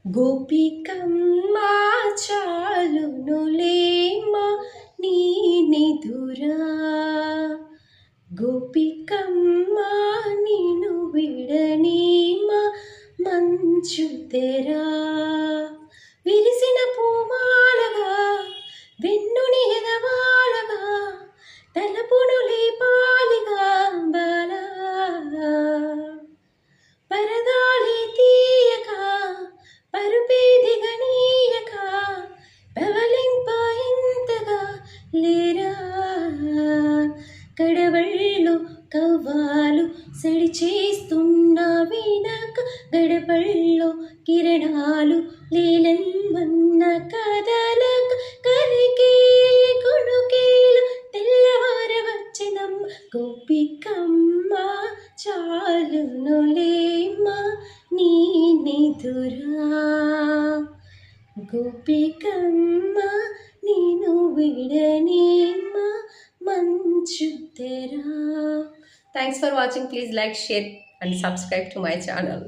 గోపికమ్మ చాలునులేమా నీ నిదురా, గోపికమ్మ నిన్ను విడనీమా మంచు తెరా. విరిసిన పూమాలగా వెన్నుని ఎగవాలగా తలపును లేపాలిగా బాలా, పరదాలి తీయక పరుపేది గనీయక పవలింప ఇంతగా లేరా. కడవళ్ళు కవ్వాలు సడి చేస్తున్న వినక గడపల్లో కిరణాలు లేలమ్మన్న కదలక కలికే కొనుకేలు తెల్లవార వచ్చినమ్మ. గోపికమ్మ చాలునులేమా నీ నిదురా, గోపికమ్మ నిన్ను విడనీమా మంచు తెరా. Thanks for watching. Please like, share and subscribe to my channel.